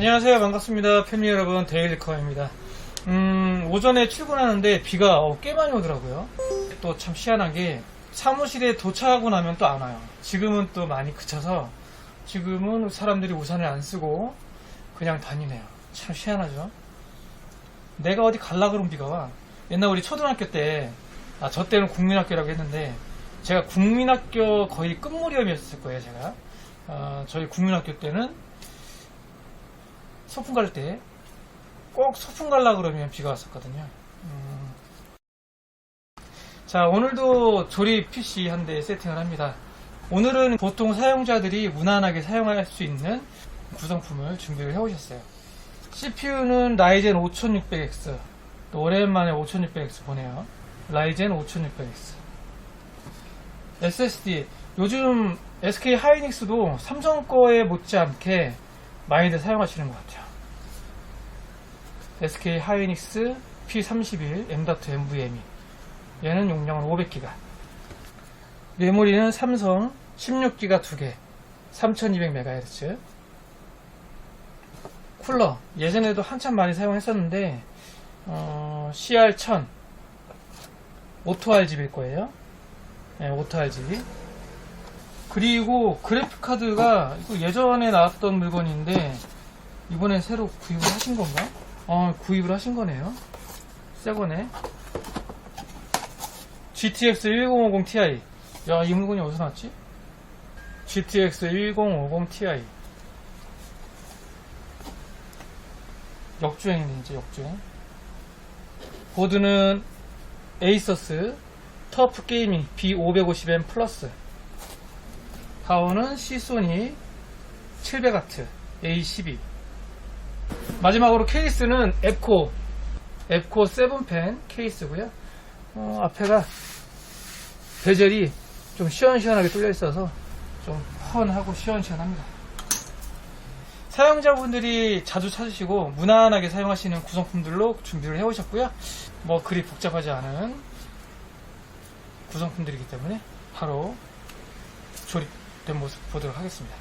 안녕하세요. 반갑습니다. 패밀리 여러분, 데일리커입니다. 오전에 출근하는데 비가 꽤 많이 오더라고요. 또 참 희한하게 사무실에 도착하고 나면 또 안 와요. 지금은 또 많이 그쳐서 지금은 사람들이 우산을 안 쓰고 그냥 다니네요. 참 희한하죠. 내가 어디 갈라 그러면 비가 와. 옛날 우리 초등학교 때, 저 때는 국민학교라고 했는데 제가 국민학교 거의 끝무렵이었을 거예요. 제가 저희 국민학교 때는 소풍 갈 때 꼭 소풍 갈라 그러면 비가 왔었거든요. 자, 오늘도 조립 PC 한 대 세팅을 합니다. 오늘은 보통 사용자들이 무난하게 사용할 수 있는 구성품을 준비를 해오셨어요. CPU는 라이젠 5600X, 또 오랜만에 5600X 보네요. 라이젠 5600X. SSD, 요즘 SK 하이닉스도 삼성 거에 못지않게 많이들 사용하시는 것 같아요. SK 하이닉스 P31 M.NVMe, 얘는 용량은 500GB, 메모리는 삼성 16GB 2개 3200MHz. 쿨러, 예전에도 한참 많이 사용했었는데 CR1000 오토 RGB일 거예요. 네, 오토 RGB. 그리고 그래픽카드가 예전에 나왔던 물건인데 이번에 새로 구입을 하신 건가? 구입을 하신 거네요. 새거네. GTX 1050 Ti. 야, 이 물건이 어디서 나왔지? GTX 1050 Ti. 역주행이네, 이제 역주행. 보드는 에이서스 터프 게이밍 B550M 플러스. 파워는 시소니 700W A12. 마지막으로 케이스는 앱코 7펜 케이스고요. 앞에가 베젤이 좀 시원시원하게 뚫려 있어서 좀 펀하고 시원시원합니다. 사용자분들이 자주 찾으시고 무난하게 사용하시는 구성품들로 준비를 해오셨고요. 뭐 그리 복잡하지 않은 구성품들이기 때문에 바로 조립된 모습 보도록 하겠습니다.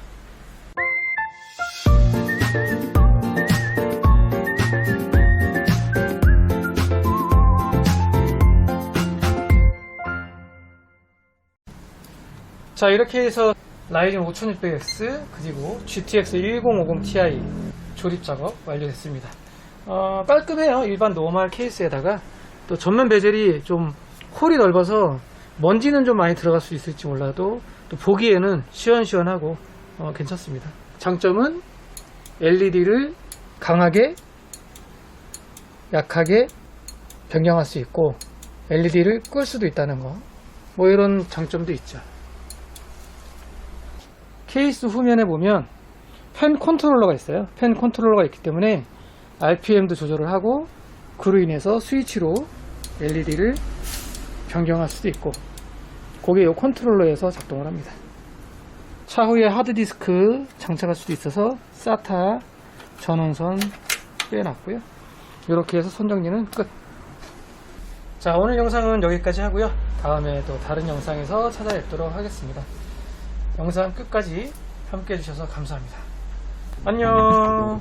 자, 이렇게 해서 라이젠 5600X 그리고 GTX 1050 Ti 조립 작업 완료됐습니다. 깔끔해요. 일반 노멀 케이스에다가 또 전면 베젤이 좀 홀이 넓어서 먼지는 좀 많이 들어갈 수 있을지 몰라도 또 보기에는 시원시원하고 괜찮습니다. 장점은 LED를 강하게 약하게 변경할 수 있고 LED를 끌 수도 있다는 거, 뭐 이런 장점도 있죠. 케이스 후면에 보면 펜 컨트롤러가 있어요. 펜 컨트롤러가 있기 때문에 RPM도 조절을 하고 그로 인해서 스위치로 LED를 변경할 수도 있고, 그게 이 컨트롤러에서 작동을 합니다. 차후에 하드디스크 장착할 수도 있어서 SATA 전원선 빼놨고요. 이렇게 해서 손정리는 끝. 자, 오늘 영상은 여기까지 하고요. 다음에 또 다른 영상에서 찾아뵙도록 하겠습니다. 영상 끝까지 함께 해주셔서 감사합니다. 안녕.